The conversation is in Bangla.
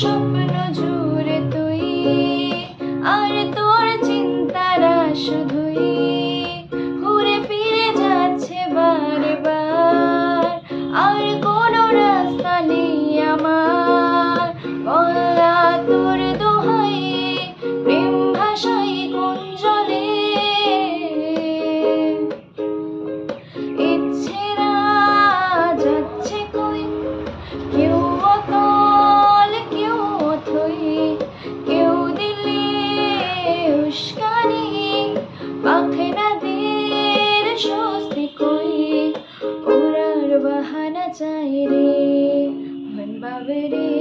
স্বপ্ন জুড়ে তুই আর তোর চিন্তারা শুধুই ঘুরে ফিরে যাচ্ছে বারে বার। আর কোনো রাস্তা নেই আমার, বলা তোর দোহাই প্রেম ভাষাই কোন জলে। ইচ্ছেরা যাচ্ছে কই, কেউ অতল কেউ অথই, কেউ দিলে উস্কানি, পাখনাদের স্বস্তি কই, ওরার বাহানা চাই রে মন বাবরে।